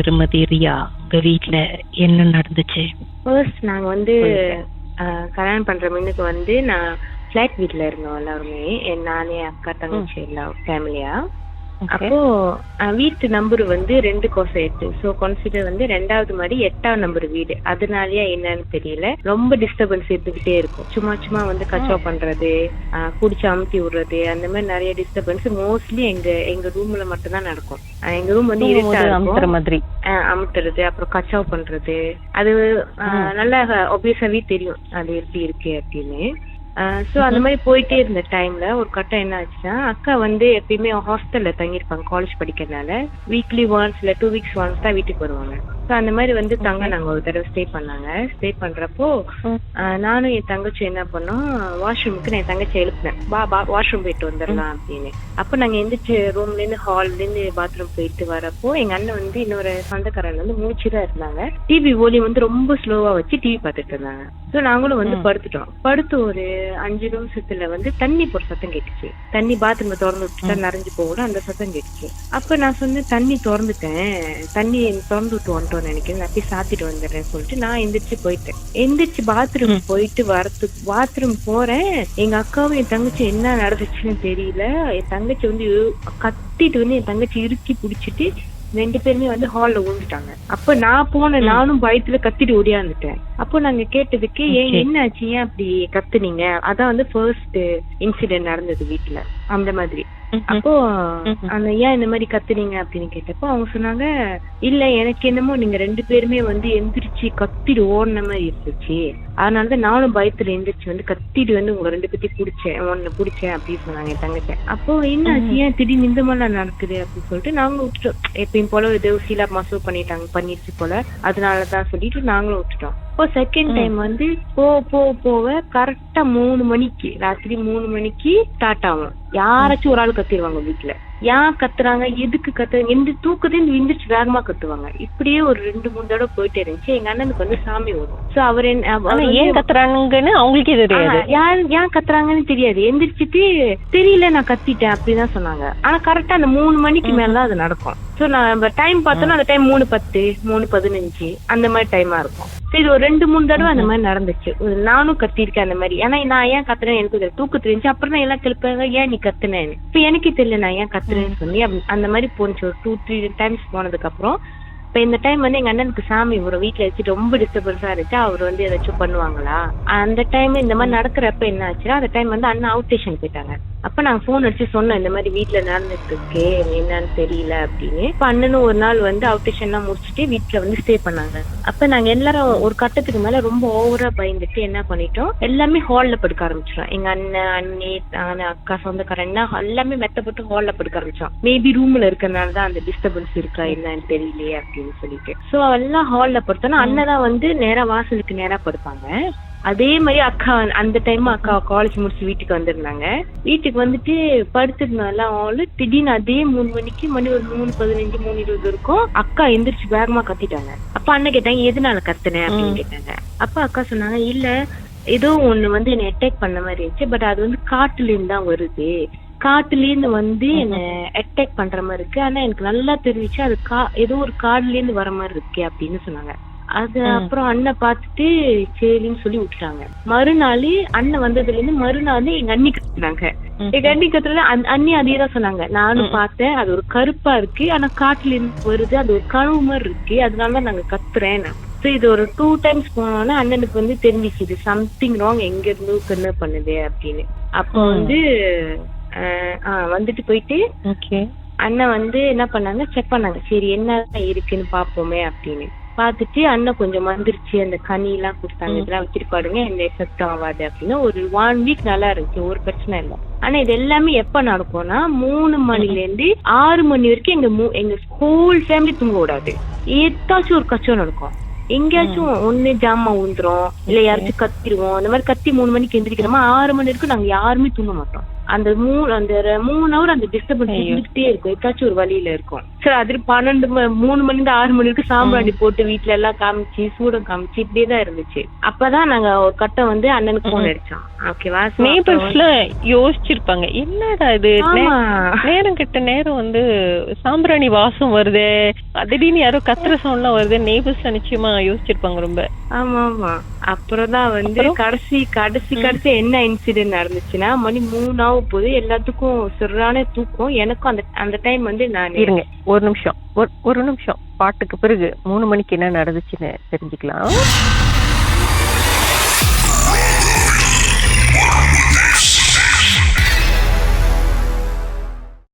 திருமதி ரியா, உங்க வீட்ல என்ன நடந்துச்சு? ஃபர்ஸ்ட் நாங்கள் வந்து கல்யாணம் பண்ணுற முன்னுக்கு வந்து நான் ஃப்ளாட் வீட்டில் இருந்தோம் எல்லாருமே, நானே அக்கா தங்கச்சி எல்லாம் ஃபேமிலியாக. அப்போ வீட்டு நம்பர் வந்து 2/8. ஸோ கன்சிடர் வந்து 2வது மாடி 8ஆம் நம்பர் வீடு. அதனாலயா என்னன்னு தெரியல, ரொம்ப டிஸ்டர்பன்ஸ் இருந்துகிட்டே இருக்கும். சும்மா சும்மா வந்து கச்சா பண்றது, குடிச்சு அமுத்தி விடுறது, அந்த மாதிரி நிறைய டிஸ்டர்பன்ஸ் மோஸ்ட்லி எங்க ரூம்ல மட்டும் தான் நடக்கும். எங்க ரூம் வந்து அமுத்துறது, அப்புறம் கச்சா பண்றது, அது நல்லா ஒபியஸாவே தெரியும் அது எப்படி இருக்கு அப்படின்னு. ஸோ அந்த மாதிரி போயிட்டே இருந்த டைம்ல ஒரு கட்டம் என்ன ஆச்சுன்னா, அக்கா வந்து எப்பயுமே ஹாஸ்டல்ல தங்கியிருப்பாங்க காலேஜ் படிக்கிறதுனால. வீக்லி ஒன்ஸ் இல்லை 2 வீக்ஸ் ஒன்ஸ் தான் வீட்டுக்கு வருவாங்க. ஸோ அந்த மாதிரி வந்து நாங்கள் ஒரு தடவை ஸ்டே பண்ணாங்க. ஸ்டே பண்றப்போ நானும் என் தங்கச்சி என்ன பண்ணோம், வாஷ்ரூமுக்கு நான் என் தங்கச்சி எழுப்பினேன், வாஷ்ரூம் போயிட்டு வந்துடலாம் அப்படின்னு. அப்போ நாங்கள் எந்திரிச்சு ரூம்லேருந்து ஹால்லேருந்து பாத்ரூம் போயிட்டு வரப்போ எங்க அண்ணன் வந்து இன்னொரு சொந்தக்காரன் வந்து மூச்சுதான் இருந்தாங்க. டிவி வால்யூம் வந்து ரொம்ப ஸ்லோவா வச்சு டிவி பார்த்துட்டு இருந்தாங்க. ஸோ நாங்களும் வந்து படுத்துட்டோம். படுத்து ஒரு 5 நிமிஷத்துல வந்து தண்ணி போற சத்தம் கேட்டுச்சு. தண்ணி பாத்ரூம் திறந்து விட்டுட்டா நிறைஞ்சு போகணும், அந்த சத்தம் கேட்டுச்சு. அப்ப நான் சொன்னேன், தண்ணி திறந்துட்டேன், தண்ணி திறந்து விட்டு வந்துட்டோம் நினைக்கிறேன், நான் போய் சாத்திட்டு வந்துடுறேன் சொல்லிட்டு நான் எந்திரிச்சு போயிட்டேன். எந்திரிச்சு பாத்ரூம் போயிட்டு வரத்துக்கு பாத்ரூம் போறேன். எங்க அக்காவும் என் தங்கச்சி என்ன நடந்துச்சுன்னு தெரியல. என் தங்கச்சி வந்து கத்திட்டு வந்து என் தங்கச்சி இறுக்கி பிடிச்சிட்டு 2 பேருமே வந்து ஹால்ல விழுந்துட்டாங்க. அப்ப நான் போனேன், நானும் பயத்துல கத்திட்டு ஓடியாந்துட்டேன். அப்போ நாங்க கேட்டதுக்கு, ஏன் என்ன ஆச்சு, ஏன் அப்படி கத்துனீங்க, அதான் வந்து ஃபர்ஸ்ட் இன்சிடென்ட் நடந்தது வீட்டுல அந்த மாதிரி. அப்போ அந்த ஏன் இந்த மாதிரி கத்துனீங்க அப்படின்னு கேட்டப்போ அவங்க சொன்னாங்க, இல்ல எனக்கு என்னமோ நீங்க 2 பேருமே வந்து எந்திரிச்சு கத்திட்டு ஓடின மாதிரி இருந்துச்சு, அதனாலதான் நானும் பயத்துல எந்திரிச்சு வந்து கத்திட்டு வந்து உங்க 2 பேர்த்தையும் பிடிச்சேன் அப்படின்னு சொன்னாங்க என் தங்கச்சி. அப்போ என்ன ஆச்சு, ஏன் திடீர்னு இந்த மாதிரிலாம் நடக்குது அப்படின்னு சொல்லிட்டு நாங்களும் விட்டுட்டோம். எப்பயும் போல ஏதோ சீலா மசூ பண்ணிருச்சு போல, அதனாலதான் சொல்லிட்டு நாங்களும் விட்டுட்டோம். இப்போ செகண்ட் டைம் வந்து போக கரெக்டா 3 மணிக்கு, ராத்திரி 3 மணிக்கு ஸ்டார்ட் ஆகும். யாராச்சும் ஒரு ஆள் கத்திடுவாங்க வீட்டுல. ஏன் கத்துறாங்க, எதுக்கு கத்துறாங்க, எந்த தூக்கத்தையும் எந்திரிச்சு வேகமா கத்துவாங்க. இப்படியே ஒரு 2-3 தடவை போயிட்டே இருந்துச்சு. எங்க அண்ணனுக்கு வந்து சாமி வரும். சோ அவர் ஏன் கத்துறாங்கன்னு அவங்களுக்கே தெரியாது, ஏன் கத்துறாங்கன்னு தெரியாது. எந்திரிச்சிட்டு தெரியல நான் கத்திட்டேன் அப்படிதான் சொன்னாங்க. ஆனா கரெக்டா அந்த 3 மணிக்கு மேலதான் அது நடக்கும். சோ நம்ம டைம் பார்த்தோம்னா அந்த டைம் 3:10 3:15 அந்த மாதிரி டைமா இருக்கும். இது ஒரு 2-3 தடவை அந்த மாதிரி நடந்துச்சு. நானும் கத்திருக்கேன் அந்த மாதிரி. ஏன்னா நான் ஏன் கத்துறேன் எனக்கு தூக்கத்துல இருந்துச்சு. அப்புறம் தான் எல்லாம் கிளப்பாங்க, ஏன் நீ கத்துனேன்னு. இப்ப எனக்கே தெரியல நான் ஏன் கத்துறேன்னு சொல்லி அந்த மாதிரி போனுச்சு. ஒரு 2-3 டைம்ஸ் போனதுக்கு அப்புறம் இப்ப இந்த டைம் வந்து எங்க அண்ணனுக்கு சாமி ஒரு வீட்டுல வச்சு ரொம்ப டிஸ்டர்பன்ஸா இருந்துச்சு. அவர் வந்து ஏதாச்சும் பண்ணுவாங்களா, அந்த டைம் இந்த மாதிரி நடக்கிறப்ப என்ன ஆச்சுன்னா, அந்த டைம் வந்து அண்ணன் அவுட் ஸ்டேஷன் போயிட்டாங்க. அப்ப நாங்க போன் அடிச்சு சொன்னோம், இந்த மாதிரி வீட்டுல நடந்துட்டு இருக்கு, என்னன்னு தெரியல அப்படின்னு. இப்ப அண்ணனும் ஒரு நாள் வந்து அவுட் ஸ்டேஷன் எல்லாம் முடிச்சுட்டு வீட்டுல வந்து ஸ்டே பண்ணாங்க. அப்ப நாங்க எல்லாரும் ஒரு கட்டத்துக்கு மேல ரொம்ப ஓவரா பயந்துட்டு என்ன பண்ணிட்டோம், எல்லாமே ஹால்ல படுக்க ஆரம்பிச்சிட்டோம். எங்க அண்ணன், அண்ணி, நானு, அக்கா, சொந்தக்காரன் எல்லாமே மெத்தப்பட்டு ஹால்ல படுக்க ஆரம்பிச்சோம். மேபி ரூம்ல இருக்கறனாலதான் அந்த டிஸ்டர்பன்ஸ் இருக்கா என்னன்னு தெரியலையே அப்படின்னு சொல்லிட்டு. சோ எல்லாம் ஹால்ல படுத்தோம்னா அண்ணன் தான் வந்து நேரா வாசலுக்கு நேரா படுப்பாங்க. அதே மாதிரி அக்கா அந்த டைம் அக்கா காலேஜ் முடிச்சு வீட்டுக்கு வந்திருந்தாங்க. வீட்டுக்கு வந்துட்டு படுத்திருந்தாலும் திடீர்னு அதே 3 மணிக்கு, மணி ஒரு 3:15 3:20 இருக்கும், அக்கா எந்திரிச்சு வேகமா கத்திட்டாங்க. அப்ப அண்ணன் கேட்டாங்க, எதனால கத்துனேன் அப்படின்னு கேட்டாங்க. அப்ப அக்கா சொன்னாங்க, இல்ல ஏதோ ஒண்ணு வந்து என்ன அட்டாக் பண்ண மாதிரி இருந்துச்சு, பட் அது வந்து காட்டுல இருந்து தான் வருது, காட்டுல இருந்து வந்து என்ன அட்டாக் பண்ற மாதிரி இருக்கு, ஆனா எனக்கு நல்லா தெரிஞ்சிச்சு அது ஏதோ ஒரு காடுல இருந்து வர மாதிரி இருக்கு அப்படின்னு சொன்னாங்க. அது அப்புறம் அண்ணன் பார்த்துட்டு சரின்னு சொல்லி விட்டுட்டாங்க. மறுநாள் அண்ணன் வந்ததுல இருந்து மறுநாள் எங்க அண்ணி கத்துனாங்க. எங்க அண்ணி கத்துறது அண்ணி அதேதான் சொன்னாங்க, நானும் பார்த்தேன், அது ஒரு கருப்பா இருக்கு, ஆனா காட்டுல இருந்து வருது, அது ஒரு கனவு மாதிரி இருக்கு, அதனாலதான் நாங்க கத்துறேன். இது ஒரு 2 டைம்ஸ் போனோம்னா அண்ணனுக்கு வந்து தெரிஞ்சிச்சு இது சம்திங் ராங், எங்க இருந்து என்ன பண்ணுது அப்படின்னு. அப்போ வந்து வந்துட்டு போயிட்டு அண்ணன் வந்து என்ன பண்ணாங்க, செக் பண்ணாங்க, சரி என்ன இருக்குன்னு பாப்போமே அப்படின்னு பாத்துட்டு அண்ணன் கொஞ்சம் வந்துருச்சு, அந்த கனி எல்லாம் கொடுத்தாங்க, இதெல்லாம் வச்சுட்டு பாருங்க எந்த எஃபெக்ட் ஆகாது அப்படின்னு. ஒரு 1 வீக் நல்லா இருந்துச்சு, ஒரு பிரச்சனை இல்லை. ஆனா இது எல்லாமே எப்ப நடக்கும்னா 3 மணில இருந்து 6 மணி வரைக்கும் எங்க ஹோல் ஃபேமிலி தூங்க விடாது. ஏதாச்சும் ஒரு கச்சம் நடக்கும். எங்கேயாச்சும் ஒண்ணு ஜாமா ஊந்துரும், இல்ல யாராச்சும் கத்திடுவோம். அந்த மாதிரி கத்தி 3 மணிக்கு எந்திரிக்கிறோமா, 6 மணி வரைக்கும் நாங்க யாருமே தூங்க மாட்டோம். அந்த 3 hour அந்த டிஸ்டர்பன்ஸ் இருந்துகிட்டே இருக்கும், ஏதாச்சும் ஒரு வழியில இருக்கும். சரி அது 3 மணி 6 மணி வரைக்கும் சாம்பிராணி போட்டு வீட்டுல எல்லாம் காமிச்சு சூடம் காமிச்சு இப்படியேதான் இருந்துச்சு. அப்பதான் நாங்க ஒரு கட்டம் வந்து அண்ணனுக்கு போன் அடிச்சோம். ஓகேவா, நேபர்ஸ்ல யோசிச்சிருப்பாங்க என்னடா இது நேரம் கெட்ட நேரம் வந்து சாம்பிராணி வாசம் வருது, திடீர்னு யாரோ கத்துற சவுண்ட்லாம் வருது, நேபர்ஸ் நிச்சயமா யோசிச்சிருப்பாங்க ரொம்ப. ஆமா ஆமா. அப்புறம் தான் வந்து கடைசி என்ன இன்சிடென்ட் நடந்துச்சுன்னா, மணி 3 ஆக போது, எல்லாத்துக்கும் சரியான தூக்கம். எனக்கும் அந்த டைம் வந்து நான் இருங்க ஒரு நிமிஷம் பாட்டுக்கு பிறகு 3 மணிக்கு என்ன நடந்துச்சுன்னு தெரிஞ்சுக்கலாம்.